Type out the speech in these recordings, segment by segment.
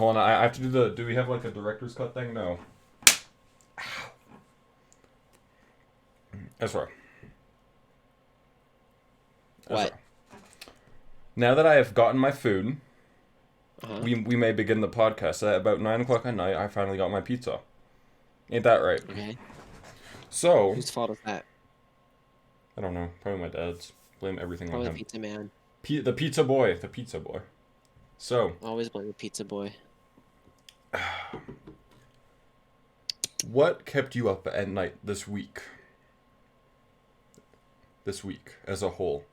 hold on. I have to do the. Do we have like a director's cut thing? No. Ezra. What? Now that I have gotten my food, Uh-huh. we may begin the podcast. At about 9 o'clock at night, I finally got my pizza. Ain't that right? Okay. So, Whose fault is that? I don't know. Probably my dad's. Blame everything on Probably the him. pizza man. The pizza boy. The pizza boy. So, Always blame the pizza boy. what kept you up at night this week? This week, as a whole.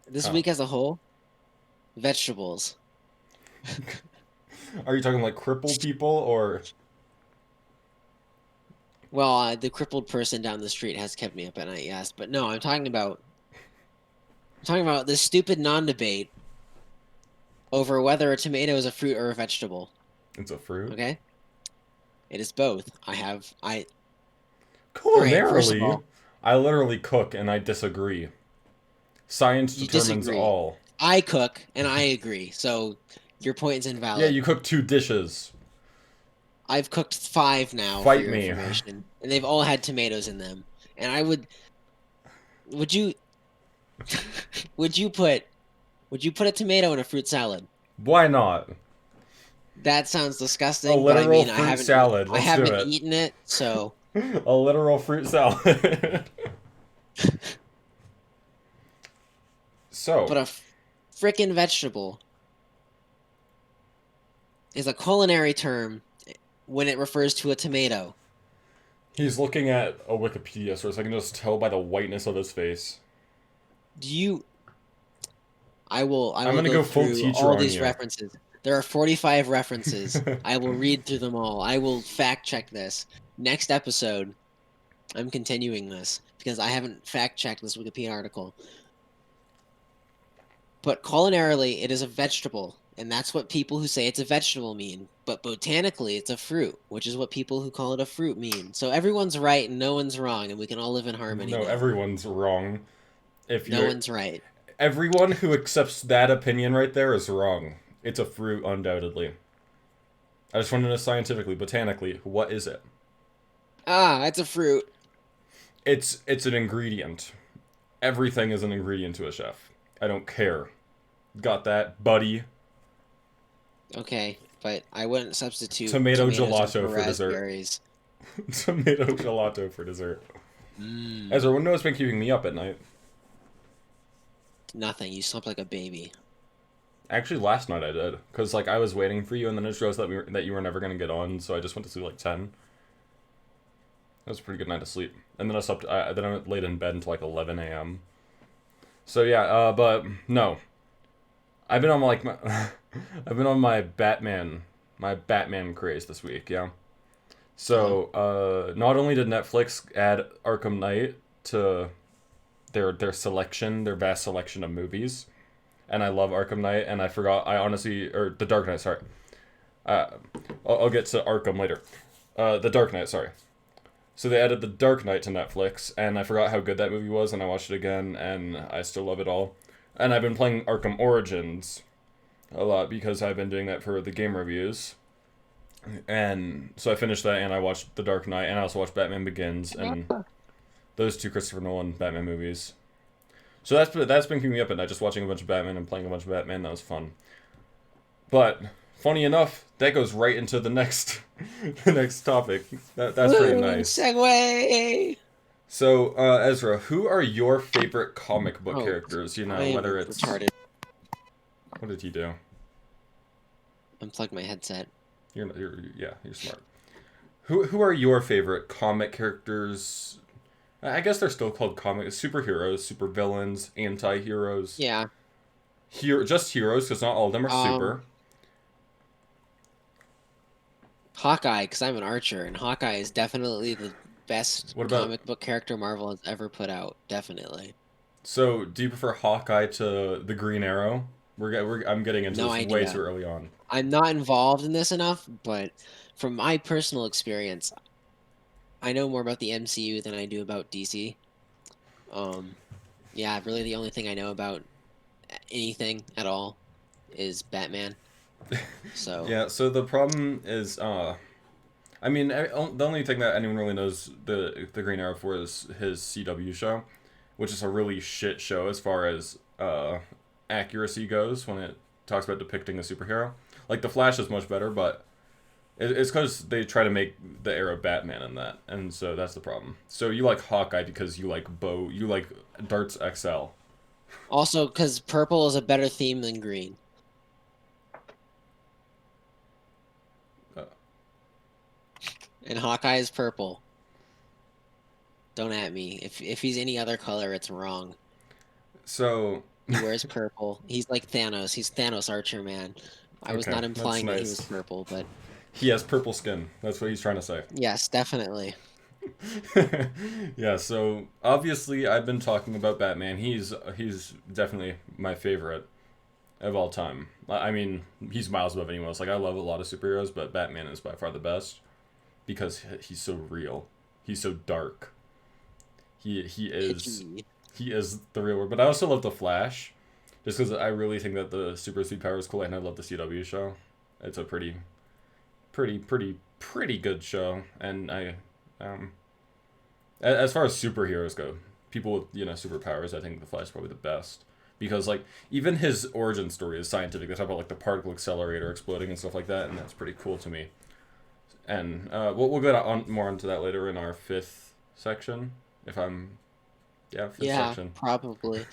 This week as a whole, vegetables. Are you talking like crippled people or? Well, the crippled person down the street has kept me up at night, yes. But no, I'm talking about this stupid non-debate over whether a tomato is a fruit or a vegetable. It's a fruit. Okay? It is both. Culinarily, Culinarily, I literally cook and I disagree. Science determines disagree. all. I cook and I agree. So your point is invalid. Yeah, you cook 2 dishes. I've cooked 5 now Fight for your me. information, and they've all had tomatoes in them. And would you would you put a tomato in a fruit salad? Why not? That sounds disgusting. A but I literal mean, fruit salad. I Let's do haven't it. eaten it, so A literal fruit salad. So, but a frickin' vegetable is a culinary term when it refers to a tomato. he's looking at a Wikipedia source. I can just tell by the whiteness of his face. I will I'm gonna go go full through teacher all on these you. references. There are 45 references. I will read through them all. I will fact check this. Next episode, I'm continuing this because I haven't fact checked this Wikipedia article. But culinarily, it is a vegetable, and that's what people who say it's a vegetable mean. But botanically, it's a fruit, which is what people who call it a fruit mean. So everyone's right and no one's wrong, and we can all live in harmony No, now. everyone's wrong. No one's right. Everyone who accepts that opinion right there is wrong. It's a fruit, undoubtedly. I just want to know scientifically, botanically, what is it? It's a fruit. It's an ingredient. Everything is an ingredient to a chef. I don't care. Got that, buddy? Okay, but I wouldn't substitute Tomato tomatoes gelato for dessert. raspberries. Tomato gelato for dessert. Ezra, what has been keeping me up at night? Nothing. You slept like a baby. Actually, last night I did, cause like I was waiting for you, and then it shows that that you were never gonna get on, so I just went to sleep like 10. That was a pretty good night of sleep, and then I slept. Then I laid in bed until like 11 a.m. So yeah, but no, I've been on like my, I've been on my Batman craze this week. Yeah. So not only did Netflix add Arkham Knight to their vast selection of movies, and I love Arkham Knight, and or The Dark Knight, sorry. I'll get to Arkham later. The Dark Knight, sorry. So they added The Dark Knight to Netflix, and I forgot how good that movie was, and I watched it again, and I still love it all. And I've been playing Arkham Origins a lot, because I've been doing that for the game reviews. And so I finished that, and I watched The Dark Knight, and I also watched Batman Begins, and those 2 Christopher Nolan Batman movies. So that's been keeping me up at night, just watching a bunch of Batman and playing a bunch of Batman. That was fun. But funny enough, that goes right into the next the next topic. That's pretty nice. Segue. So Ezra, who are your favorite comic book characters? You know, whether it's retarded. What did he do? Unplug my headset. You're smart. Who are your favorite comic characters? I guess they're still called superheroes, supervillains, anti-heroes. Yeah. Just heroes, because not all of them are super. Hawkeye, because I'm an archer, and Hawkeye is definitely the best comic book character Marvel has ever put out. Definitely. So, do you prefer Hawkeye to the Green Arrow? I'm getting into this way too early on. I'm not involved in this enough, but from my personal experience, I know more about the MCU than I do about DC. Yeah, really the only thing I know about anything at all. is Batman. So Yeah, so the problem is, I mean, the only thing that anyone really knows the Green Arrow for is his CW show, which is a really shit show as far as accuracy goes when it talks about depicting a superhero. Like the Flash is much better, but it's because they try to make the Arrow Batman in that, and so that's the problem. So you like Hawkeye because you like Darts XL. also because purple is a better theme than green. Uh, And Hawkeye is purple. Don't at me. If he's any other color, it's wrong. so He wears purple. He's like Thanos. He's Thanos Archer Man. I was okay, not that's implying that he was nice. purple, but He has purple skin. That's what he's trying to say. yes, definitely. Yeah, so obviously I've been talking about Batman. He's definitely my favorite of all time. I mean, he's miles above anyone else. Like I love a lot of superheroes, but Batman is by far the best because he's so real. He's so dark. He is Itchy. he is the real word. But I also love the Flash, just because I really think that the super speed power is cool, and I love the CW show. It's a pretty good show, and um, as far as superheroes go, people with superpowers, I think the Flash is probably the best because like even his origin story is scientific. They talk about like the particle accelerator exploding and stuff like that, and that's pretty cool to me. And we'll get on more into that later in our fifth section, if I'm fifth Yeah, section. probably.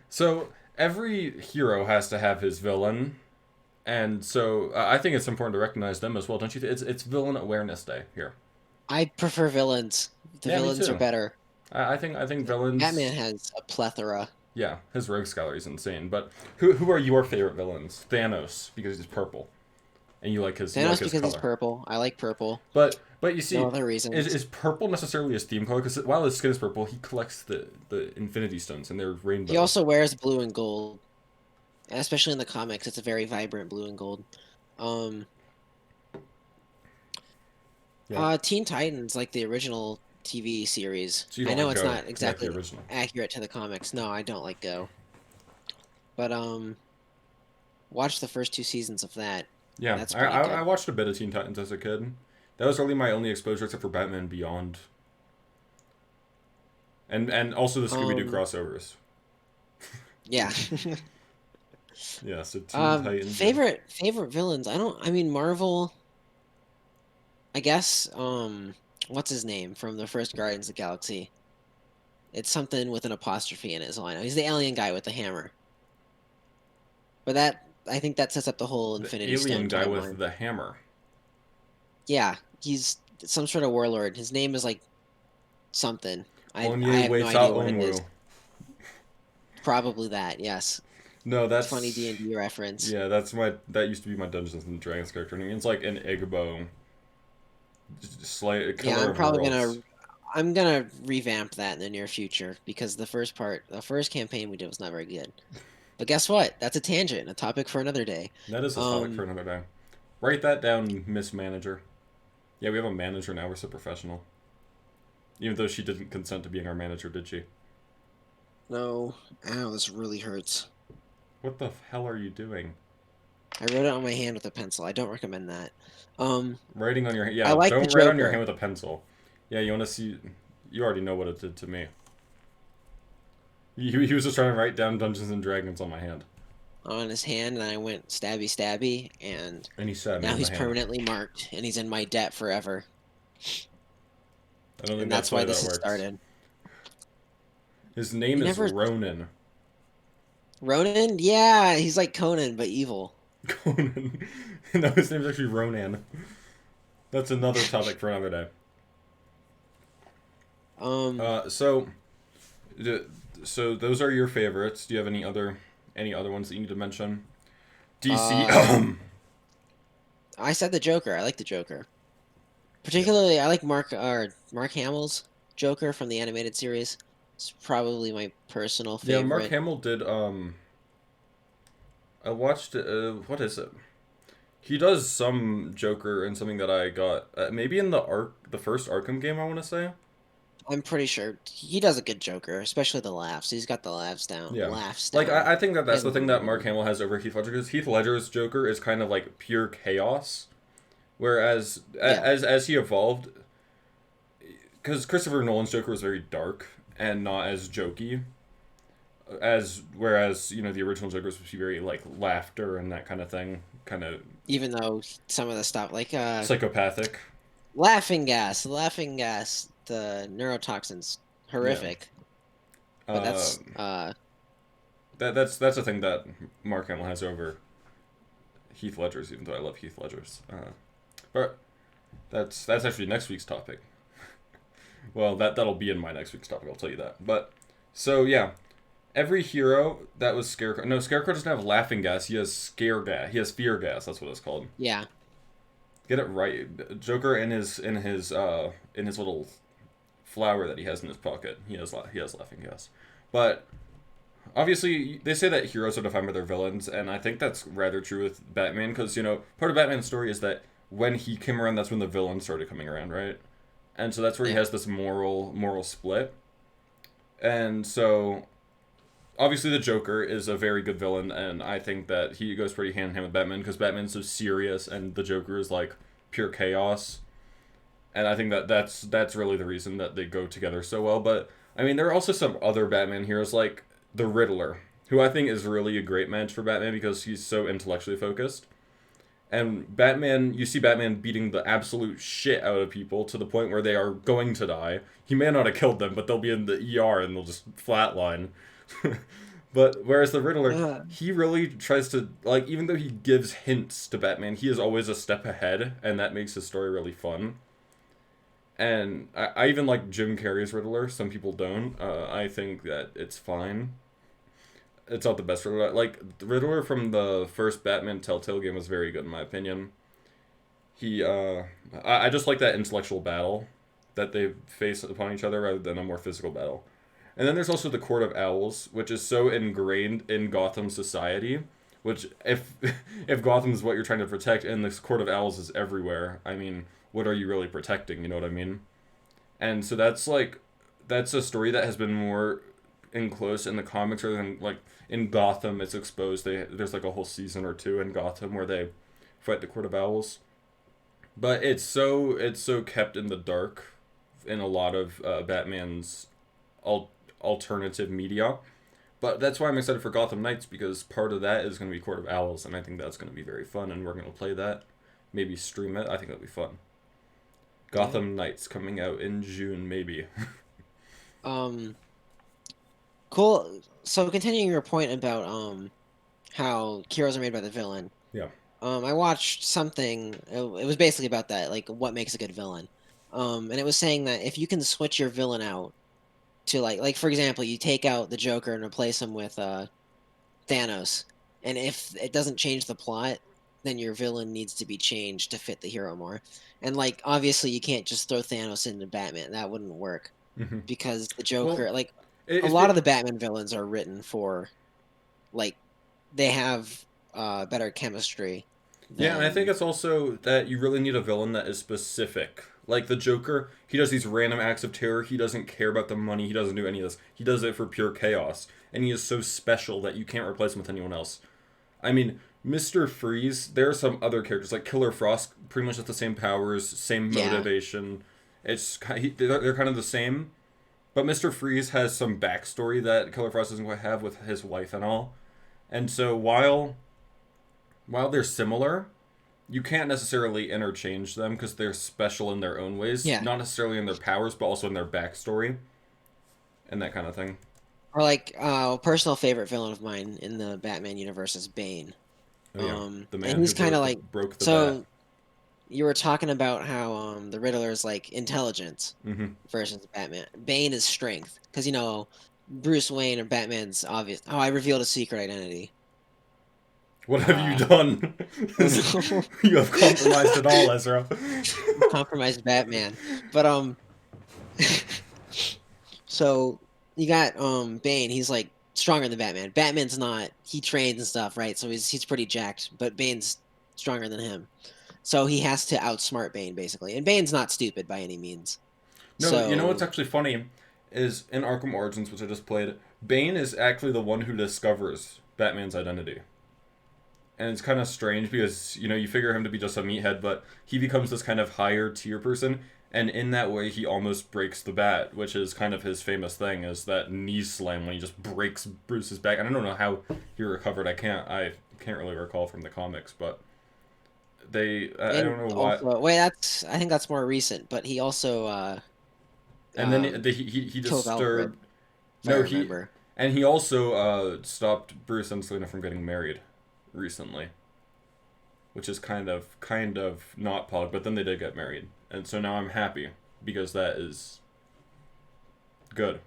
So every hero has to have his villain, and so I think it's important to recognize them as well, don't you? It's Villain Awareness Day here. I prefer villains. The Yeah, me villains are too. better. I think villains. Batman has a plethora. Yeah, his rogues gallery is insane. But who are your favorite villains? Thanos because he's purple, and you like Thanos his because he's color. purple. I like purple. But you No see, other reasons. is purple necessarily his theme color? Because while his skin is purple, he collects the Infinity Stones and they're He rainbow. also wears blue and gold, especially in the comics. It's a very vibrant blue and gold. Um, Yeah. Teen Titans, like the original TV series. So you I don't know like it's Go. not You like the exactly original. accurate to the comics. No, I don't like Go. But watch the first two seasons of that. Yeah, That's I, pretty I good. I watched a bit of Teen Titans as a kid. That was really my only exposure except for Batman Beyond. And also the Scooby Doo Um, crossovers. yeah. Yeah, so Teen Titans. Yeah. Favorite villains. I mean Marvel, I guess what's his name from the first Guardians of the Galaxy? It's something with an apostrophe in it, is all I know. He's the alien guy with the hammer. But I think that sets up the whole The Infinity alien Stone guy with timeline. the hammer. Yeah, he's some sort of warlord. His name is like something. I Onye have no Weita idea what it is. Onwu. Probably that, yes. No, Funny that's D&D reference. yeah, that used to be my Dungeons and Dragons character name. It's like an Igbo, Yeah, killer of worlds. I'm gonna revamp that in the near future because the first campaign we did was not very good. But guess what? That's a tangent, a topic for another day. That is a topic for Um, another day. Write that down, Miss Manager. Yeah, we have a manager now. We're so professional. Even though she didn't consent to being our manager, did she? no, ow, this really hurts. What the hell are you doing? I wrote it on my hand with a pencil. I don't recommend that. Um, Writing on your hand. I Yeah, like the don't write on your hand Joker. with a pencil. Yeah, you want to see. You already know what it did to me. He was just trying to write down Dungeons and Dragons on my hand. On his hand, and I went stabby stabby, and And he stabbed me now in the he's hand. permanently marked, and he's in my debt forever. I don't think And that's that's why why that this has works. started. His name You is never Ronan. Ronan? Yeah, he's like Conan but evil. Conan. No, his name's actually Ronan. That's another topic for another day. Um, Uh, so, d- so those are your favorites. Do you have any other ones that you need to mention? DC. uh, I said the Joker. I like the Joker. Yeah. Particularly, I like Mark Hamill's Joker from the animated series. It's probably my personal Yeah, Mark favorite. Hamill did. I watched. What is it? He does some Joker in something that I got. Maybe in the first Arkham game. I want to say. I'm pretty sure he does a good Joker, especially the laughs. He's got the laughs down. Yeah. Laughs Like down. I think that He that's has a the thing good that Mark delivery. Hamill has over Heath Ledger, because Heath Ledger's Joker is kind of like pure chaos, whereas Yeah. as he evolved, because Christopher Nolan's Joker was very dark and not as jokey, as whereas the original Joker was supposed to be very like laughter and that kind of thing, kind of Even though some of the stuff, like psychopathic. laughing gas, the neurotoxins, Yeah. horrific. But that's Um, that's the thing that Mark Hamill has over Heath Ledger's, even though I love Heath Ledger's. But that's actually next week's topic. Well, that'll be in my next week's topic. I'll tell you that. But so yeah, every hero that was Scarecrow. No, Scarecrow doesn't have laughing gas. He has scare gas. He has fear gas. That's what it's called. yeah. Get it right. Joker in his little flower that he has in his pocket. He has laughing gas. But obviously, they say that heroes are defined by their villains, and I think that's rather true with Batman, because part of Batman's story is that when he came around, that's when the villains started coming around, right? And so that's where he Yeah. has this moral split. And so obviously the Joker is a very good villain, and I think that he goes pretty hand in hand with Batman, because Batman's so serious and the Joker is like pure chaos. And I think that that's really the reason that they go together so well. But I mean, there are also some other Batman heroes like the Riddler, who I think is really a great match for Batman because he's so intellectually focused. And Batman, you see Batman beating the absolute shit out of people to the point where they are going to die. He may not have killed them, but they'll be in the ER and they'll just flatline. But whereas the Riddler, Uh, he really tries to, like, even though he gives hints to Batman, he is always a step ahead, and that makes his story really fun. And I even like Jim Carrey's Riddler. Some people don't. I think that it's fine. It's not the best Riddler. Like the Riddler from the first Batman Telltale game was very good in my opinion. I just like that intellectual battle that they face upon each other rather than a more physical battle. And then there's also the Court of Owls, which is so ingrained in Gotham society. Which, if if Gotham is what you're trying to protect, and this Court of Owls is everywhere, I mean, what are you really protecting? You know what I mean? And so that's a story that has been more enclosed in the comics rather than like in Gotham. It's exposed. There's like a whole season or two in Gotham where they fight the Court of Owls, but it's so kept in the dark in a lot of Batman's al- alternative media. But that's why I'm excited for Gotham Knights, because part of that is going to be Court of Owls, and I think that's going to be very fun, and we're going to play that, maybe stream it. I think that'll be fun. yeah. Gotham Knights coming out in June, maybe. Um. Cool. So continuing your point about how heroes are made by the villain. Yeah. I watched something. It was basically about that, like what makes a good villain. And it was saying that if you can switch your villain out to like for example, you take out the Joker and replace him with Thanos, and if it doesn't change the plot, then your villain needs to be changed to fit the hero more. And like obviously, you can't just throw Thanos into Batman. That wouldn't work Hmm. because the Well, Joker, like a it's lot of the Batman villains are written for like they have better chemistry yeah, and I think than it's also that you really need a villain that is specific. Like the Joker, he does these random acts of terror. He doesn't care about the money. He doesn't do any of this. He does it for pure chaos, and he is so special that you can't replace him with anyone else. I mean, Mr. Freeze. There are some other characters like Killer Frost, pretty much has the same powers, same yeah. motivation. They're kind of the same, but Mr. Freeze has some backstory that Killer Frost doesn't quite have with his wife and all. And so while they're similar, you can't necessarily interchange them because they're special in their own ways, Yeah. not necessarily in their powers, but also in their backstory and that kind of thing. Or like a personal favorite villain of mine in the Batman universe is Bane. Oh yeah, the And man he's who kind of like broke the bat. so you were talking about how the Riddler is like intelligence Hmm. versus Batman. Bane is strength because Bruce Wayne or Batman's obvious. Oh, I revealed a secret identity. What have you Uh, done? oh no, You have compromised it all, Ezra. compromised Batman. But so you got Bane. He's like stronger than Batman. Batman's not. He trains and stuff, right? So he's pretty jacked. But Bane's stronger than him. So he has to outsmart Bane basically. And Bane's not stupid by any means. No, you know what's So actually funny is in Arkham Origins, which I just played, Bane is actually the one who discovers Batman's identity. And it's kind of strange because, you figure him to be just a meathead, but he becomes this kind of higher tier person, and in that way he almost breaks the bat, which is kind of his famous thing, is that knee slam when he just breaks Bruce's back. And I don't know how he recovered. I can't really recall from the comics, but I don't and know why. also wait, I think that's more recent, but he also And then um he killed Alfred, disturbed. if I No, he remember. and he also stopped Bruce and Selena from getting married recently, which is kind of not pog. But then they did get married, and so now I'm happy because that is good.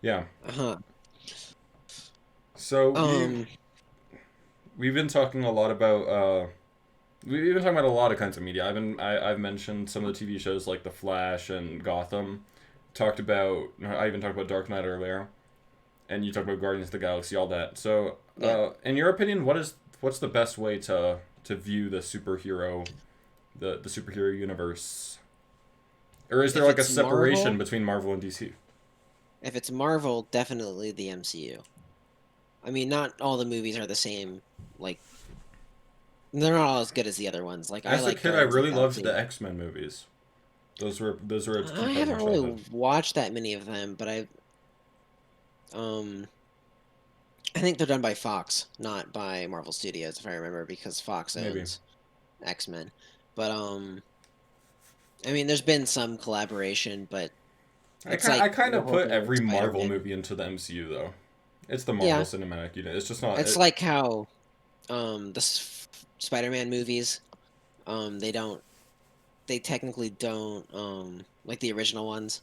Yeah. Uh-huh. So Um we've been talking a lot about we've been talking about a lot of kinds of media. I've mentioned some of the TV shows like The Flash and Gotham. I even talked about Dark Knight earlier, and you talked about Guardians of the Galaxy, all that. So, yeah. in your opinion, what's the best way to view the superhero universe? Or is there If like a it's separation Marvel, between Marvel and DC? if it's Marvel, definitely the MCU. I mean, not all the movies are the same. Like, they're not all as good as the other ones. Like, I As a like kid, I Guardians of really the loved the Galaxy. X-Men movies. Those were a key I part of haven't my really childhood. watched that many of them, but um I think they're done by Fox, not by Marvel Studios, if I remember, because Fox Maybe. owns X-Men. But I mean, there's been some collaboration, but it's I like kind the of whole put thing with every Marvel Spider-Man. movie into the MCU though. It's the Marvel Yeah, Cinematic Universe. It's just not it's it. like how Spider-Man movies, they don't, they technically don't, like the original ones,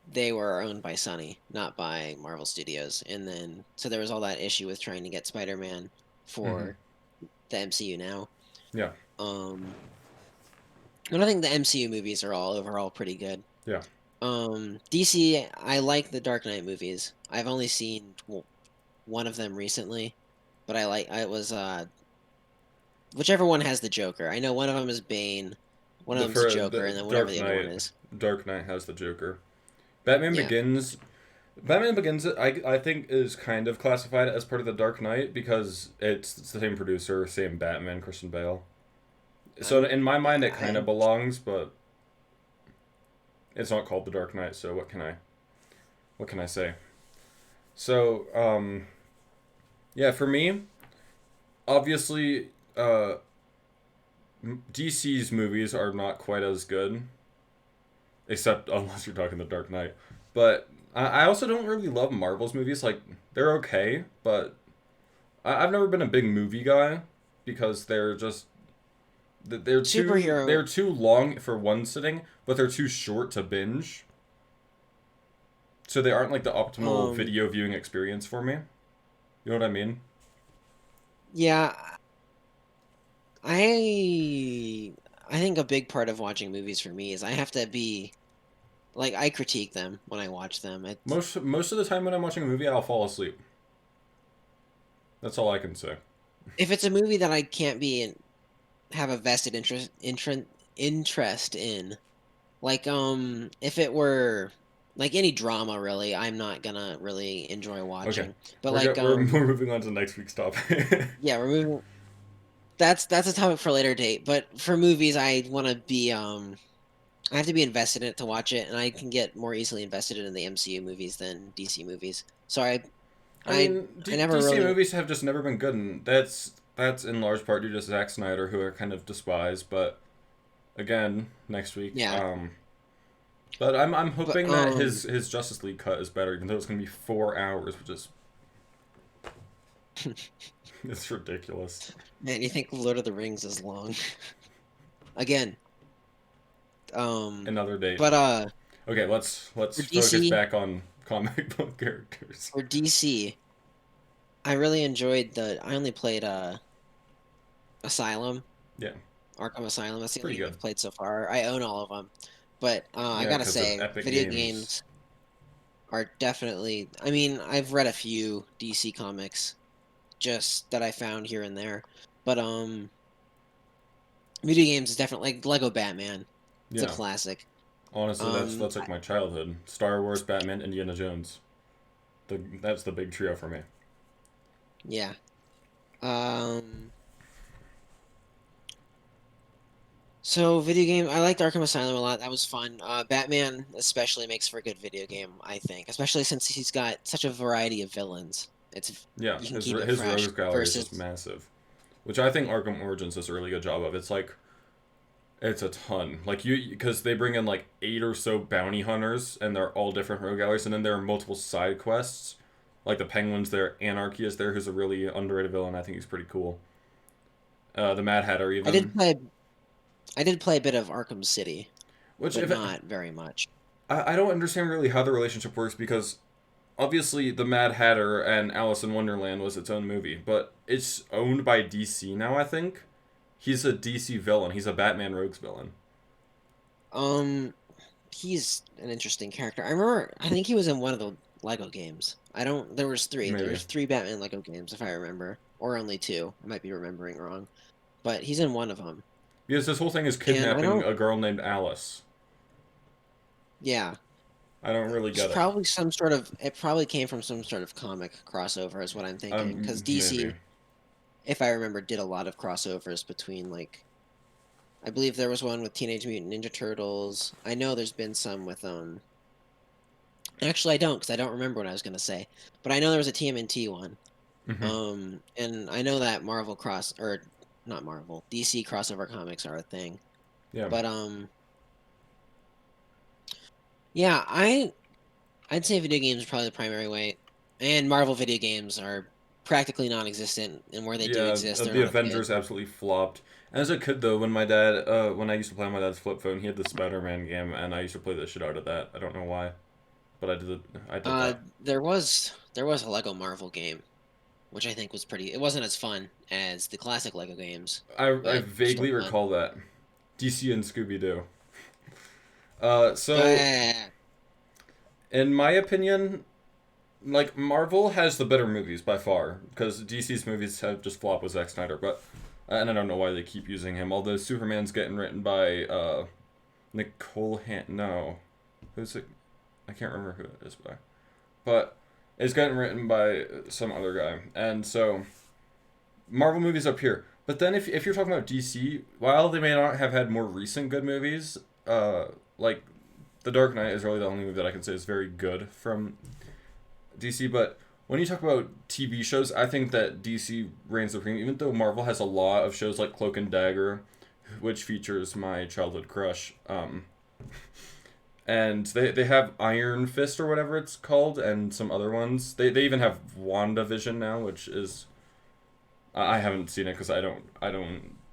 they were owned by Sony, not by Marvel Studios. And then, so there was all that issue with trying to get Spider-Man Hmm. for the MCU now. Yeah. Um, but I think the MCU movies are all overall pretty good. Yeah. DC, I like the Dark Knight movies. I've only seen one of them recently, but I was whichever one has the Joker. I know one of them is Bane, one of them's the Joker, The and then whatever Dark the other one Knight. is. Dark Knight has the Joker. Batman Yeah. Begins. Batman Begins, I think, is kind of classified as part of the Dark Knight because it's the same producer, same Batman, Christian Bale. So I'm in my mind, it kind I of belongs, but it's not called the Dark Knight. So what can I say? So yeah, for me, obviously, DC's movies are not quite as good, except unless you're talking the Dark Knight. But I also don't really love Marvel's movies. Like they're okay, but I've never been a big movie guy because superhero. they're too long for one sitting, but they're too short to binge. So they aren't like the optimal Um, video viewing experience for me. You know what I mean? yeah, I I think a big part of watching movies for me is I have to be like I critique them when I watch them. Most of the time when I'm watching a movie, I'll fall asleep. That's all I can say. If it's a movie that I can't be in, have a vested interest in, like if it were like any drama really, I'm not gonna really enjoy Okay, watching. But like we're moving on to next week's topic. yeah, we're moving. That's a topic for a later date. But for movies, I want to be I have to be invested in it to watch it, and I can get more easily invested in the MCU movies than DC movies. So I I mean, I never DC really. movies have just never been good, and that's in large part due to Zack Snyder, who I kind of despise. But again, next week. Yeah, But I'm but hoping that his Justice League cut is better, even though it's gonna be 4 hours, which is it's ridiculous. man, you think Lord of the Rings is long? Again, um, Another date. but Okay, let's for focus DC, back on comic book characters. for DC, I really enjoyed the. I only played Asylum, Yeah, Arkham Asylum. That's the only pretty game good. I've played so far. I own all of them, but I Yeah, gotta because of say, Epic video Games. games are definitely. I mean, I've read a few DC comics just that I found here and there, but video games is definitely like Lego Batman. It's a Yeah, classic. Honestly, that's Um, that's like my childhood. Star Wars, Batman, Indiana Jones. That's the big trio for me. yeah. Um, so video game, I liked Arkham Asylum a lot. That was fun. Batman especially makes for a good video game, I think, especially since he's got such a variety of villains. It's Yeah, you can his keep it his fresh rogues gallery is just versus massive, which I think Arkham Origins does a really good job of. It's a ton. Like you, because they bring in like 8 or so bounty hunters, and they're all different rogue galleries, and then there are multiple side quests. Like the Penguins there, Anarchy is there, who's a really underrated villain. I think he's pretty cool. The Mad Hatter I did even, play I did play a bit of Arkham City, which but if not very much. I don't understand really how the relationship works because obviously the Mad Hatter and Alice in Wonderland was its own movie, but it's owned by DC now. I think he's a DC villain. He's a Batman Rogues villain. Um, he's an interesting character. I think he was in one of the Lego games. I don't. There was three. Maybe. There's three Batman Lego games, if I remember, or only two. I might be remembering wrong, but he's in one of them. Because this whole thing is And I kidnapping don't. a girl named Alice. Yeah, I don't really it's get it. probably some sort of. It probably came from some sort of comic crossover, is what I'm thinking. Because Maybe. DC, if I remember, did a lot of crossovers between like. I believe there was one with Teenage Mutant Ninja Turtles. I know there's been some with Actually, I don't, because I don't remember what I was gonna say. But I know there was a TMNT one. Hmm. And I know that Marvel cross or not Marvel, DC crossover comics are a thing. Yeah. But yeah, I'd say video games are probably the primary way, and Marvel video games are practically non-existent, and where they do Yeah, exist, they're the not good. Avengers absolutely flopped. As a kid, though, when I used to play on my dad's flip phone, he had the Spider-Man game, and I used to play the shit out of that. I don't know why, but I did that. There was a Lego Marvel game, which I think was pretty. It wasn't as fun as the classic Lego games, I but still vaguely fun. recall that. DC and Scooby Doo. Oh, So in my opinion, like Marvel has the better movies by far because DC's movies have just flopped with Zack Snyder, but and I don't know why they keep using him. Although Superman's getting written by Nicole no, who's it? I can't remember who it is by, but it's getting written by some other guy, and so Marvel movies up here. But then if you're talking about DC, while they may not have had more recent good movies, like The Dark Knight is really the only movie that I can say is very good from DC. But when you talk about TV shows, I think that DC reigns supreme. Even though Marvel has a lot of shows like Cloak and Dagger, which features my childhood crush, and they have Iron Fist or whatever it's called, and some other ones. They even have WandaVision now, which is I haven't seen it because I don't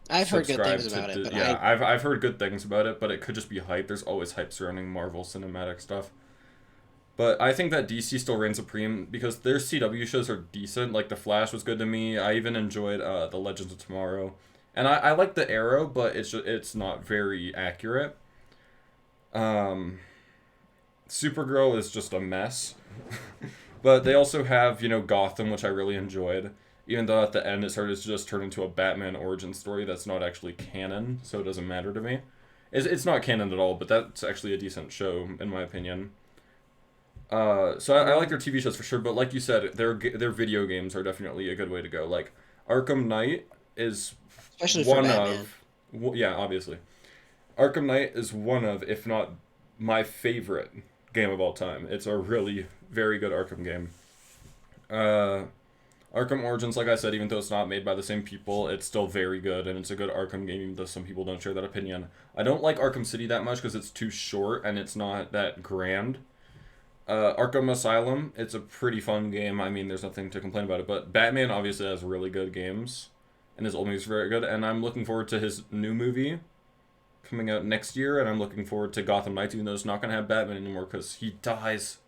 I've heard good subscribe things to about it, but yeah, I've heard good things about it, but it could just be hype. There's always hype surrounding Marvel cinematic stuff. But I think that DC still reigns supreme because their CW shows are decent. Like The Flash was good to me. I even enjoyed The Legends of Tomorrow, and I like the Arrow, but it's not very accurate. Um, Supergirl is just a mess. But they also have, Gotham, which I really enjoyed. Even though at the end it started to just turn into a Batman origin story that's not actually canon, so it doesn't matter to me. It's not canon at all, but that's actually a decent show, in my opinion. So I like their TV shows for sure, but like you said, their video games are definitely a good way to go. Like Arkham Knight is especially for one Batman. of, yeah, obviously. Arkham Knight is one of, if not my favorite game of all time. It's a really very good Arkham game. Uh, Arkham Origins, like I said, even though it's not made by the same people, it's still very good, and it's a good Arkham game, even though some people don't share that opinion. I don't like Arkham City that much because it's too short and it's not that grand. Arkham Asylum, it's a pretty fun game. I mean, there's nothing to complain about it, but Batman obviously has really good games, and his old movie's very good, and I'm looking forward to his new movie coming out next year, and I'm looking forward to Gotham Knights, even though it's not going to have Batman anymore because he dies.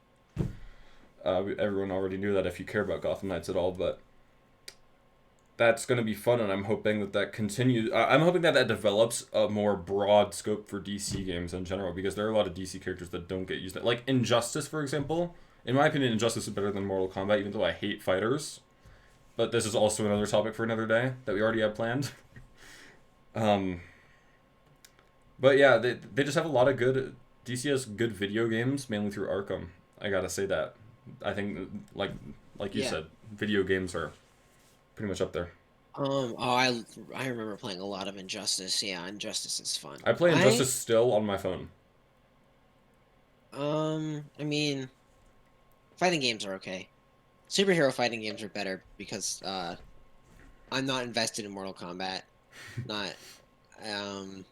Everyone already knew that if you care about Gotham Knights at all, but that's going to be fun, and I'm hoping that continues. I'm hoping that develops a more broad scope for DC games in general, because there are a lot of DC characters that don't get used. Like Injustice, for example. In my opinion, Injustice is better than Mortal Kombat, even though I hate fighters. But this is also another topic for another day that we already have planned. um, but yeah, they just have a lot of good DC has good video games, mainly through Arkham. I gotta say that. I think, like you Yeah. said, video games are pretty much up there. I remember playing a lot of Injustice. Yeah, Injustice is fun. I play Injustice still on my phone. I mean, fighting games are okay. Superhero fighting games are better because I'm not invested in Mortal Kombat. Not, um,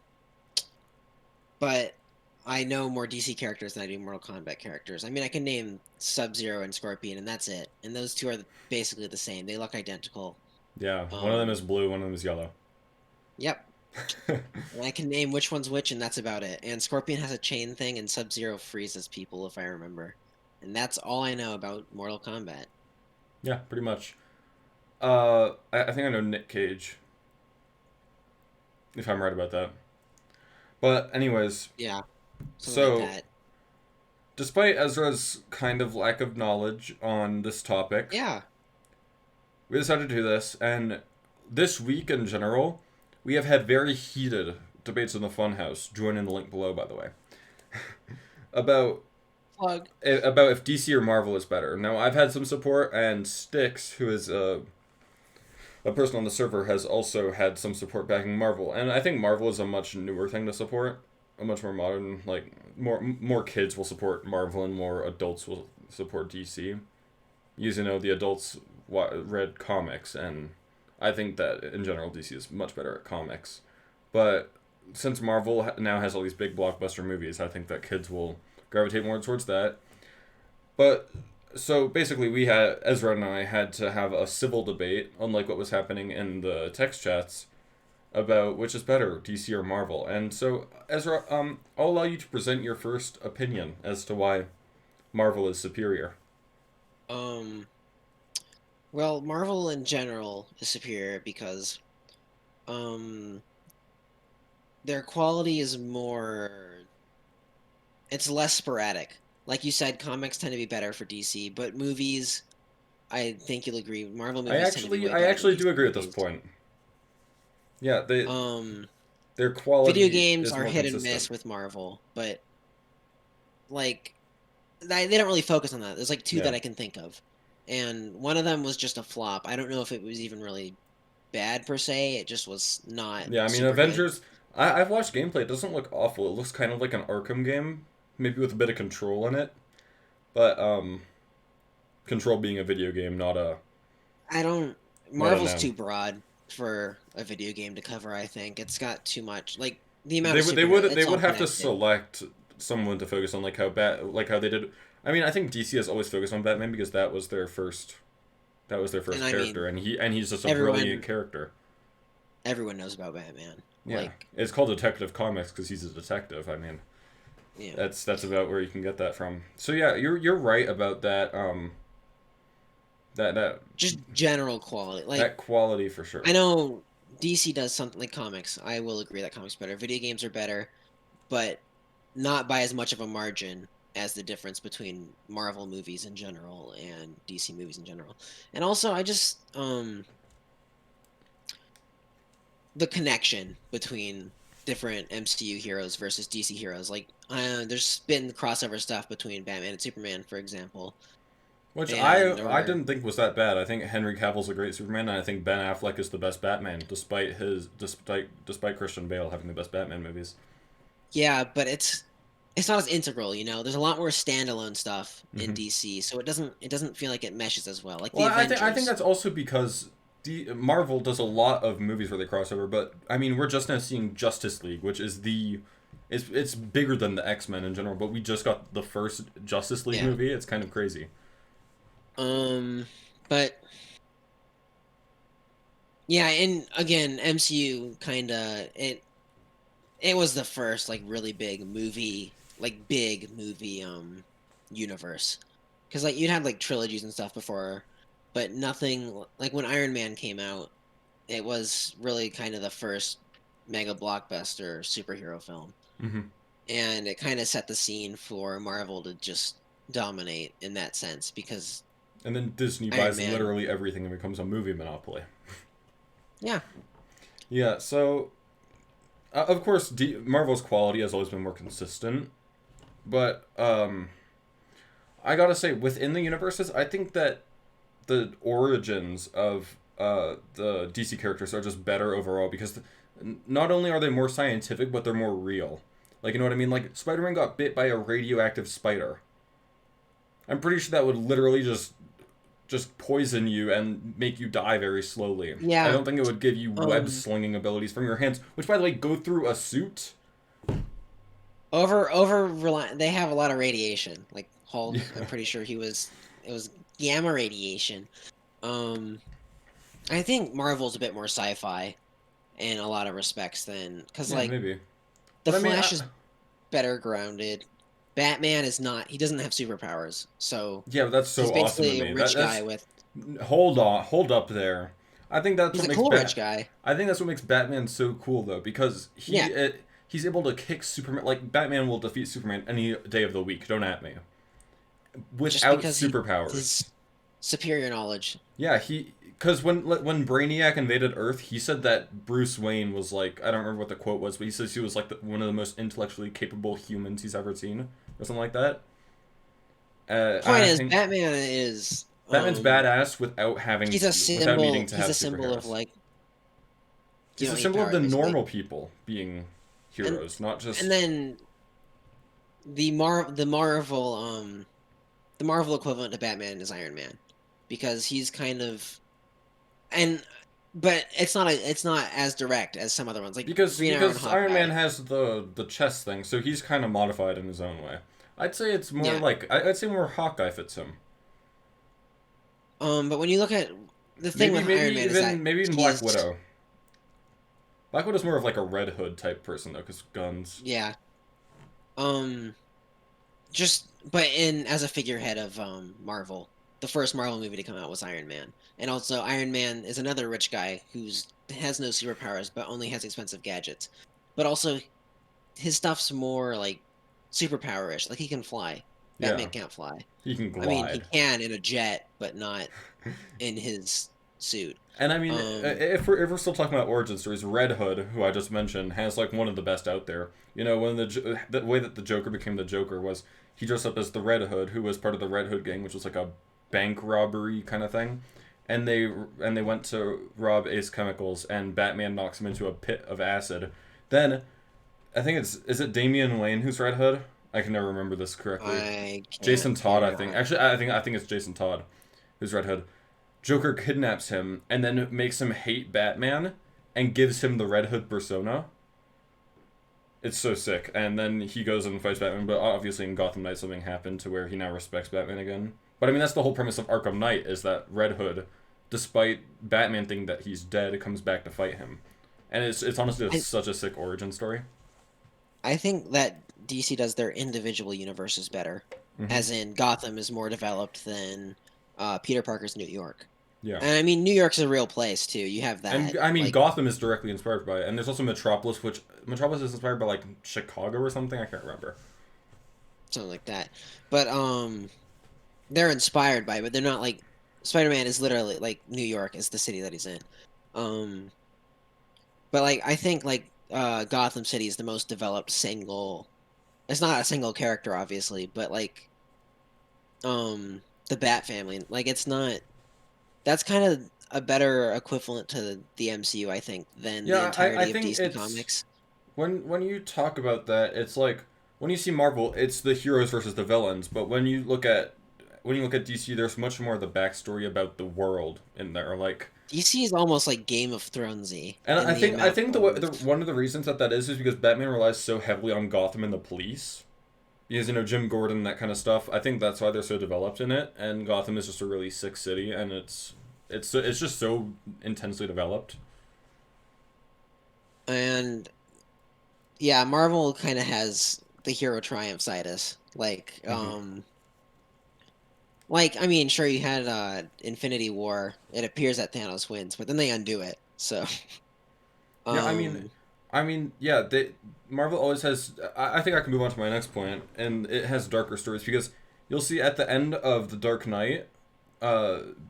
but I know more DC characters than I do Mortal Kombat characters. I mean, I can name Sub-Zero and Scorpion, and that's it. And those two are basically the same. They look identical. Yeah, one of them Um, is blue, one of them is yellow. yep. And I can name which one's which, and that's about it. And Scorpion has a chain thing, and Sub-Zero freezes people, if I remember. And that's all I know about Mortal Kombat. Yeah, pretty much. I think I know Nick Cage, if I'm right about that. But anyways, Yeah, something like so that. despite Ezra's kind of lack of knowledge on this topic, Yeah. we decided to do this, and this week in general, we have had very heated debates in the Funhouse. Join in the link below, by the way. about Plug. about if DC or Marvel is better. Now, I've had some support, and Styx, who is a person on the server, has also had some support backing Marvel. And I think Marvel is a much newer thing to support, a much more modern, like, more kids will support Marvel and more adults will support DC. You know, the adults read comics, and I think that in general DC is much better at comics. But since Marvel now has all these big blockbuster movies, I think that kids will gravitate more towards that. But so basically, Ezra and I had to have a civil debate, unlike what was happening in the text chats, about which is better, DC or Marvel. And so, Ezra, I'll allow you to present your first opinion as to why Marvel is superior. Um, well, Marvel in general is superior because um their quality is more it's less sporadic. Like you said, comics tend to be better for DC, but movies, I think you'll agree, Marvel movies tend to be way I better than actually do DC agree at this movies. point. Yeah, Um, their Video quality games is are more hit and consistent. miss with Marvel, but like they don't really focus on that. There's like two Yeah, that I can think of, and one of them was just a flop. I don't know if it was even really bad per se. It just was not yeah. I mean, super good. Avengers. I've watched gameplay. It doesn't look awful. It looks kind of like an Arkham game, maybe with a bit of Control in it. But Control being a video game, I don't. not a Marvel's noun. too broad for a video game to cover. I think it's got too much. Like the amount They of would superhero, they it's all would have to connected. select someone to focus on, like how they did. I mean, I think DC has always focused on Batman because that was their And first I character, mean, and he's just a brilliant everyone character. everyone knows about Batman. Yeah, Like, it's called Detective Comics because he's a detective. I mean, yeah, that's about where you can get that from. So yeah, you're right about that. That just general quality. Like, that quality for sure. I know DC does something like comics. I will agree that comics are better. Video games are better, but not by as much of a margin as the difference between Marvel movies in general and DC movies in general. And also, I just the connection between different MCU heroes versus DC heroes. Like, there's been crossover stuff between Batman and Superman, for example, Which and I or didn't think was that bad. I think Henry Cavill's a great Superman, and I think Ben Affleck is the best Batman, despite Christian Bale having the best Batman movies. yeah, but it's not as integral, you know. There's a lot more standalone stuff in Hmm. DC, so it doesn't feel like it meshes as well. Like the Well, I think Avengers. that's also because the Marvel does a lot of movies where they cross over, but I mean we're just now seeing Justice League, which is it's bigger than the X-Men in general, but we just got the first Justice League Yeah. movie. It's kind of crazy. Um, but yeah, and again, MCU kind of it was the first like really big movie universe. Cuz like you'd had like trilogies and stuff before, but nothing like when Iron Man came out, it was really kind of the first mega blockbuster superhero film. Hmm. And it kind of set the scene for Marvel to just dominate in that sense because And then Disney Iron buys Man, literally everything and becomes a movie monopoly. yeah, Yeah, so of course Marvel's quality has always been more consistent, But I gotta say, within the universes, I think that the origins of the DC characters are just better overall because not only are they more scientific, but they're more real. Like, you know what I mean? Like, Spider-Man got bit by a radioactive spider. I'm pretty sure that would literally just poison you and make you die very slowly. I Yeah. don't think it would give you web Um. slinging abilities from your hands, which by the way go through a suit. They have a lot of radiation. Like Yeah, Hulk, I'm pretty sure it was gamma radiation. Um, I think Marvel's a bit more sci-fi in a lot of respects than because yeah, like maybe. the But I mean, Flash is better grounded. Batman is not. He doesn't have superpowers, so yeah, that's he's so awesome to basically a me. rich guy That's with. hold on, hold up there. I think that's He's what a makes cool rich guy. I think that's what makes Batman so cool though, because Yeah, he's able to kick Superman. Like Batman will defeat Superman any day of the week. Don't at me. just Without because superpowers. his superior knowledge. Yeah, because when Brainiac invaded Earth, he said that Bruce Wayne was like, I don't remember what the quote was, but he says he was like one of the most intellectually capable humans he's ever seen, or something like that. Point I is, think Batman is Batman's badass without needing to He's have a symbol of superheroes. like you He's a don't need symbol of powers the basically. normal people being And heroes, not and just then the Marvel equivalent to Batman is Iron Man because he's kind of and but it's not as direct as some other ones like Green Arrow and because Iron Man Hawkeye. has the chest thing, so he's kind of modified in his own way. I'd say it's more Yeah. like I'd say more Hawkeye fits him. But when you look at the thing with Iron Man is that Maybe even Black he's Widow. Black Widow's more of like a Red Hood type person though, because guns. yeah. Um just but in as a figurehead of Marvel, the first Marvel movie to come out was Iron Man. And also Iron Man is another rich guy who's has no superpowers but only has expensive gadgets. But also his stuff's more like superpowerish. Like he can fly. Yeah, Batman can't fly. he can I mean, he glide. can in a jet, but not in his suit. And I mean, Um, if we're still talking about origin stories, Red Hood, who I just mentioned, has like one of the best out there. You know, when the way that the Joker became the Joker was he dressed up as the Red Hood, who was part of the Red Hood gang, which was like a bank robbery kind of thing. And they went to rob Ace Chemicals, and Batman knocks him into a pit of acid. Then I think is it Damian Wayne who's Red Hood? I can never remember this correctly. I Jason can't Todd, I figure think. out. Actually, I think it's Jason Todd who's Red Hood. Joker kidnaps him and then makes him hate Batman and gives him the Red Hood persona. It's so sick. And then he goes and fights Batman, but obviously in Gotham Knight something happened to where he now respects Batman again. But I mean that's the whole premise of Arkham Knight is that Red Hood, despite Batman thinking that he's dead, comes back to fight him. And it's honestly I, such a sick origin story. I think that DC does their individual universes better, Hmm. as in Gotham is more developed than Peter Parker's New York. Yeah. And I mean, New York's a real place too. You have that, And I mean, like Gotham is directly inspired by it, and there's also Metropolis, which Metropolis is inspired by like Chicago or something. I can't remember. something like that. But they're inspired by it, but they're not like Spider-Man is literally like New York is the city that he's in. Um, but like I think like Gotham City is the most developed single. It's not a single character, obviously, but like the Bat family, like it's not. That's kind of a better equivalent to the MCU, I think, than the Yeah, I entirety of think DC it's Comics. when you talk about that, it's like when you see Marvel, it's the heroes versus the villains. But when you look at DC, there's much more of the backstory about the world in there. Like, DC is almost like Game of Thronesy and in the I amount think of one of the reasons that is because Batman relies so heavily on Gotham and the police. Because you know Jim Gordon and that kind of stuff. I think that's why they're so developed in it. And Gotham is just a really sick city, and it's just so intensely developed. and yeah, Marvel kind of has the hero triumph situs. Hmm. Like I mean, sure you had Infinity War. It appears that Thanos wins, but then they undo it. So, Yeah, um yeah. Marvel always has. I think I can move on to my next point, and it has darker stories because you'll see at the end of the Dark Knight,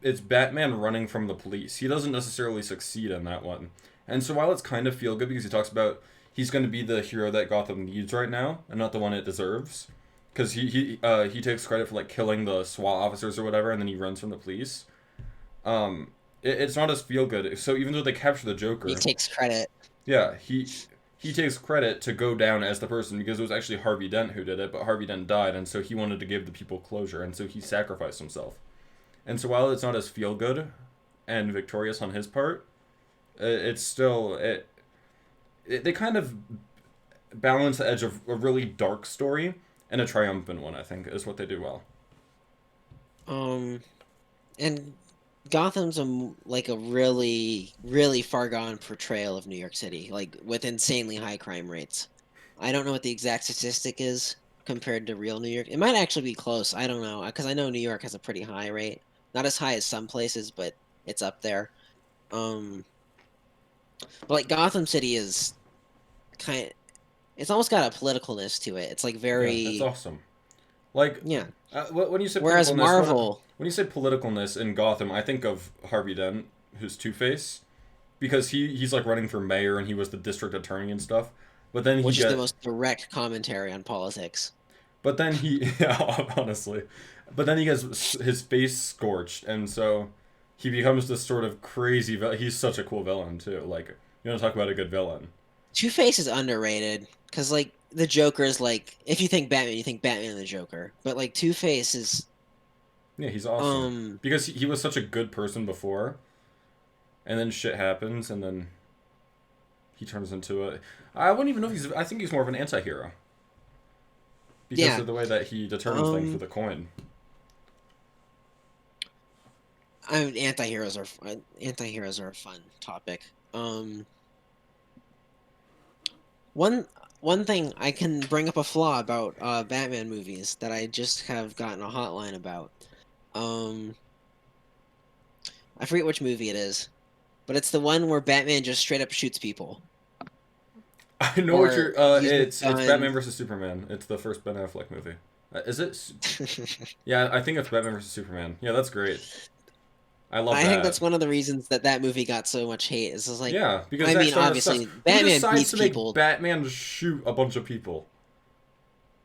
it's Batman running from the police. He doesn't necessarily succeed in that one, and so while it's kind of feel good because he talks about he's going to be the hero that Gotham needs right now and not the one it deserves, because he takes credit for like killing the SWAT officers or whatever, and then he runs from the police. It's not as feel good. So even though they capture the He Joker, takes credit. yeah, he takes credit to go down as the person because it was actually Harvey Dent who did it, but Harvey Dent died, and so he wanted to give the people closure, and so he sacrificed himself. And so while it's not as feel good and victorious on his part, it's still they kind of balance the edge of a really dark story and a triumphant one. I think is what they do well. And Gotham's like a really, really far gone portrayal of New York City, like with insanely high crime rates. I don't know what the exact statistic is compared to real New York. It might actually be close. I don't know because I know New York has a pretty high rate, not as high as some places, but it's up there. Um, but like Gotham City is kind. It's almost got a politicalness to it. It's like Yeah, that's very awesome. Like, yeah. when you say Whereas politicalness, Marvel, when you say politicalness in Gotham, I think of Harvey Dent, who's Two Face, because he's like running for mayor and he was the district attorney and stuff. But then he which is the get, most direct commentary on politics. but then he, yeah, honestly, but then he gets his face scorched, and so he becomes this sort of crazy. He's such a cool villain too. Like, you want to talk about a good villain? Two-Face is underrated because like the Joker is like if you think Batman, you think Batman and the Joker, but like Two-Face is Yeah, he's awesome because he was such a good person before, and then shit happens, and then he turns into a. I wouldn't even know if he's. I think he's more of an anti-hero because yeah. of the way that he determines things with a coin. I mean, anti-heroes are a fun topic. One one thing I can bring up a flaw about Batman movies that I just have gotten a hotline about. Um, I forget which movie it is, but it's the one where Batman just straight up shoots people I know what or you're. uses It's Batman gun. versus Superman. It's the first Ben Affleck movie. Is it? Yeah, I think it's Batman versus Superman. Yeah, that's great. I love I think that. that's one of the reasons that that movie got so much hate. Is just like, Yeah, because I Zack mean, Snyder sucks. obviously, Who Batman decides beats to make people. Batman shoot a bunch of people?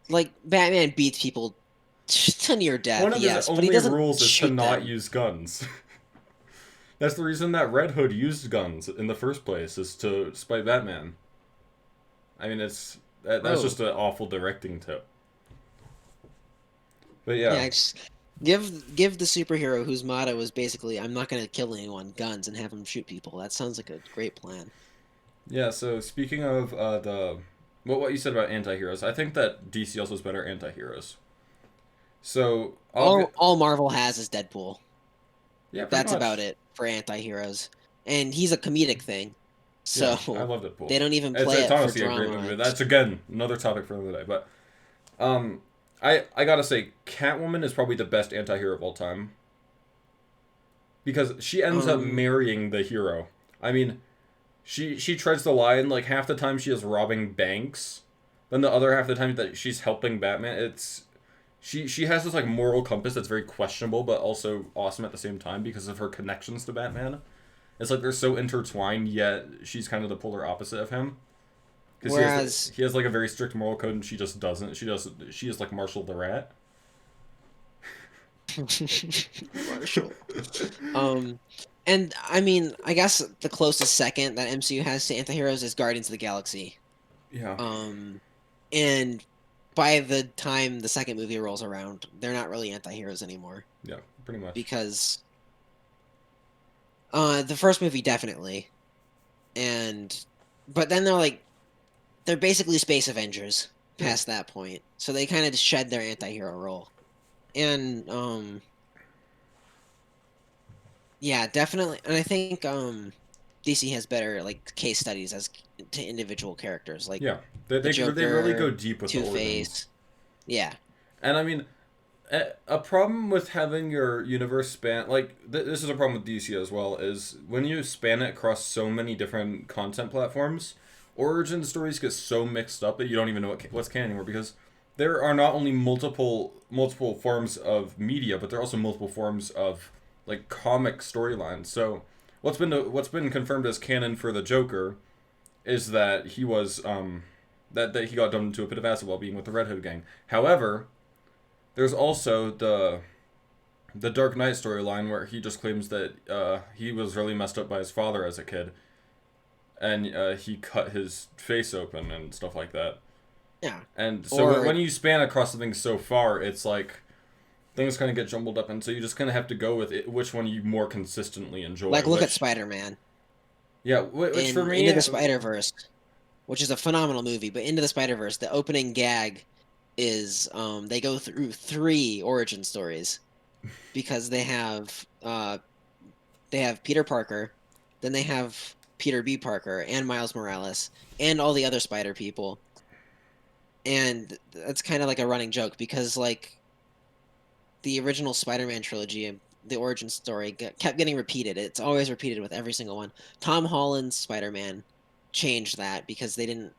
Like Batman beats people to near One death, of his yes, but he only doesn't rules is to shoot not them. use guns. That's the reason that Red Hood used guns in the first place, is to spite Batman. I mean, that's Oh, just an awful directing tip. But yeah, yeah. Just give the superhero whose motto is basically "I'm not gonna kill anyone," guns, and have him shoot people. That sounds like a great plan. yeah. So speaking of the what you said about anti-heroes, I think that DC also has better anti-heroes. So All Marvel has is Deadpool. yeah, pretty That's about much. it for anti-heroes, and he's a comedic thing, Yeah, I so love Deadpool. they don't even It's play it's it for honestly a great movie, drama. but that's again another topic for another day. But I gotta say, Catwoman is probably the best anti-hero of all time because she ends up Um, marrying the hero. I mean, she treads the line like half the time she is robbing banks, then the other half the time that she's helping Batman. It's she has this like moral compass that's very questionable but also awesome at the same time because of her connections to Batman. It's like they're so intertwined, yet she's kind of the polar opposite of him. Because whereas he has like a very strict moral code, and she just doesn't. She is like Marshall the Rat. Marshall. Um, and I mean, I guess the closest second that MCU has to antiheroes is Guardians of the Galaxy. Yeah, Um, and by the time the second movie rolls around, they're not really antiheroes anymore yeah, pretty much. because the first movie definitely, and but then they're basically Space Avengers Yeah, past that point, so they kind of shed their antihero role, and yeah, definitely. And I think DC has better like case studies as to individual characters, like yeah. the They really go Joker, deep with the origins, Two-Face. Yeah. and I mean, a problem with having your universe span like this is a problem with DC as well is when you span it across so many different content platforms, origin stories get so mixed up that you don't even know what's canon anymore because there are not only multiple forms of media, but there are also multiple forms of like comic storylines. So what's been confirmed as canon for the Joker is that he was that he got dumped into a pit of acid while being with the Red Hood gang. However, There's also the Dark Knight storyline where he just claims that he was really messed up by his father as a kid, and he cut his face open and stuff like that. Yeah. And so Or when you span across something so far, it's like things kind of get jumbled up, and so you just kind of have to go with it, which one you more consistently enjoy. like look at Which, Spider-Man yeah, which for in me, Into the Spider-Verse, which is a phenomenal movie, but Into the Spider-Verse, the opening gag is they go through 3 origin stories because they have Peter Parker, then they have Peter B. Parker and Miles Morales and all the other Spider people. And that's kind of like a running joke because like the original Spider-Man trilogy, the origin story kept getting repeated. It's always repeated with every single one. Tom Holland's Spider-Man changed that because they didn't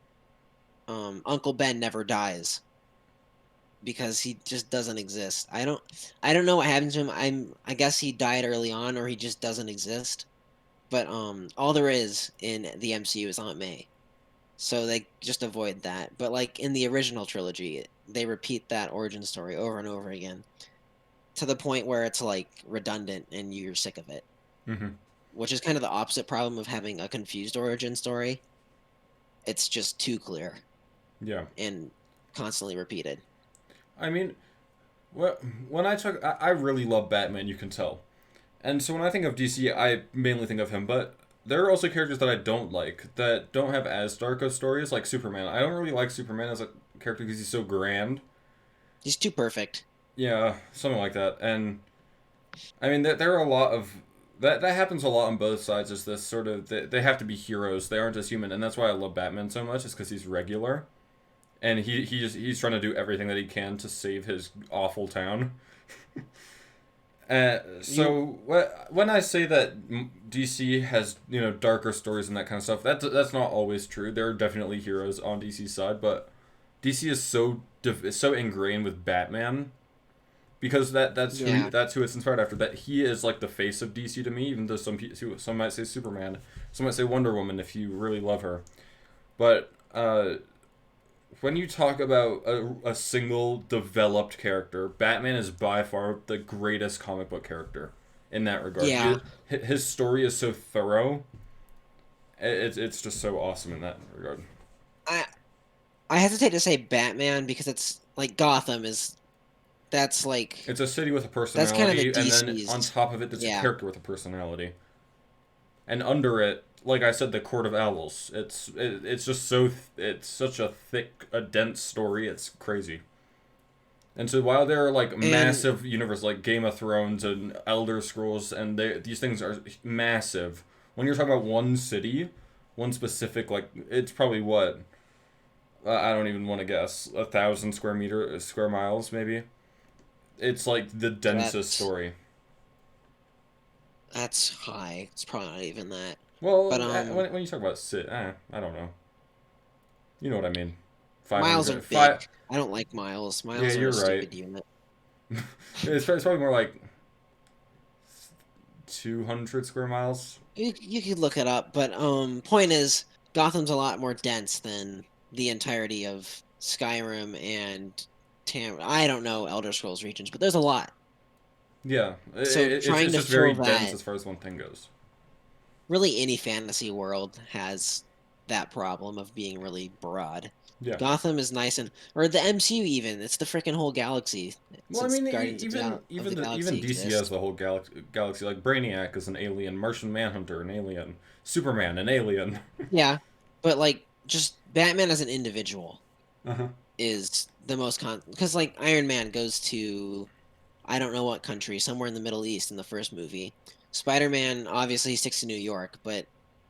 Uncle Ben never dies because he just doesn't exist. I don't know what happened to him. I guess he died early on or he just doesn't exist. But all there is in the MCU is Aunt May. So they just avoid that. But like in the original trilogy, they repeat that origin story over and over again to the point where it's like redundant and you're sick of it. mm-hmm. Which is kind of the opposite problem of having a confused origin story. It's just too clear Yeah. and constantly repeated. I mean, when I really love Batman, you can tell. And so when I think of DC, I mainly think of him, but there are also characters that I don't like, that don't have as dark of stories, like Superman. I don't really like Superman as a character because he's so grand. He's too perfect. Yeah, something like that. And, I mean, there are a lot of... That happens a lot on both sides, is this sort of... They have to be heroes, they aren't just human, and that's why I love Batman so much, is because he's regular. And he's trying to do everything that he can to save his awful town. So when I say that DC has darker stories and that kind of stuff, that's not always true. There are definitely heroes on DC's side, but DC is so ingrained with Batman because that's who it's inspired after. That he is like the face of DC to me, even though some might say Superman, some might say Wonder Woman if you really love her, but when you talk about a single developed character, Batman is by far the greatest comic book character in that regard. Yeah. His story is so thorough. It's just so awesome in that regard. I I hesitate to say Batman because it's like Gotham is that's like It's a city with a that's kind of personality, the and then DC's. on top of it, there's a Yeah. character with a personality. And under it, like I said, the Court of Owls. It's just it's such a thick, a dense story. It's crazy. And so while there are like And massive universes like Game of Thrones and Elder Scrolls, and these things are massive. When you're talking about one city, one specific like it's probably what I don't even want to guess 1,000 square miles maybe. It's like the densest that's story. that's high. It's probably not even that. Well, But when you talk about I don't know. You know what I mean. miles are 500, big. I don't like miles. Yeah, Miles are you're a right. stupid unit. It's probably more like 200 square miles. You could look it up, but point is Gotham's a lot more dense than the entirety of Skyrim and I don't know Elder Scrolls regions, but there's a lot. Yeah, So trying it's to just very fill dense that, as far as one thing goes. really any fantasy world has that problem of being really broad. Yeah. Gotham is nice or the MCU even. It's the freaking whole galaxy Well, I since mean, Guardians of the even Galaxy DC has exist. the whole galaxy. Like Brainiac is an alien, Martian Manhunter an alien, Superman an alien. Yeah, but like just Batman as an individual Uh-huh. is the most because like Iron Man goes to I don't know what country, somewhere in the Middle East in the first movie. Spider-Man obviously sticks to New York, but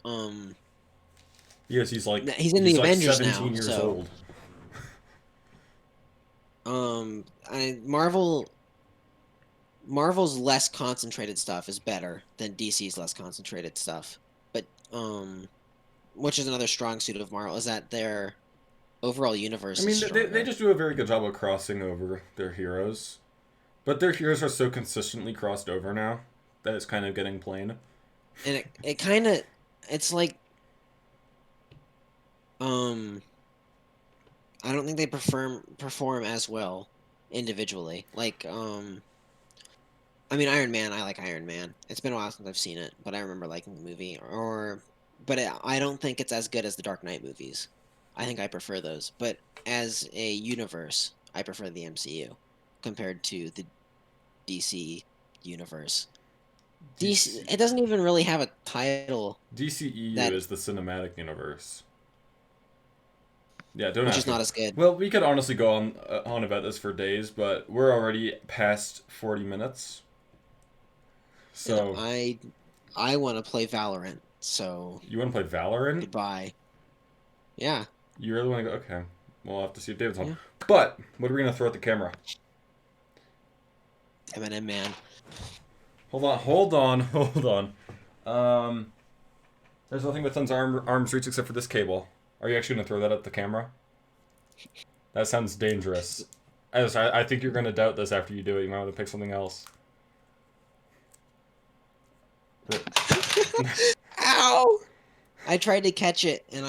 um Yes, he's in the he's like Avengers now, 17 years so old. Marvel's less concentrated stuff is better than DC's less concentrated stuff. But which is another strong suit of Marvel is that their overall I universe is mean, they stronger. just do a very good job of crossing over their heroes, but their heroes are so consistently crossed over now that it's kind of getting plain. And it kind of it's like um I don't think they perform as well individually. Like, I mean, Iron Man. I like Iron Man. It's been a while since I've seen it, but I remember liking the movie. I don't think it's as good as the Dark Knight movies. I think I prefer those. But as a universe, I prefer the MCU compared to the DC universe. DC, it doesn't even really have a title DCEU that, is the cinematic universe. Yeah, don't which ask is me. not as good. Well, we could honestly go on about this for days, but we're already past 40 minutes. And So I want to play Valorant. So you want to play Valorant? goodbye. Yeah. You really want to go? Okay. We'll have to see if David's on. Yeah. But what are we gonna throw at the camera? Eminem Man. Hold on. There's nothing within arm's reach except for this cable. Are you actually gonna throw that at the camera? That sounds dangerous. I think you're gonna doubt this after you do it. You might want to pick something else. Ow! I tried to catch it and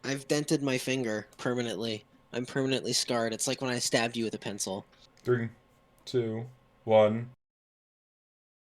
I've dented my finger permanently. I'm permanently scarred. It's like when I stabbed you with a pencil. 3, 2, 1.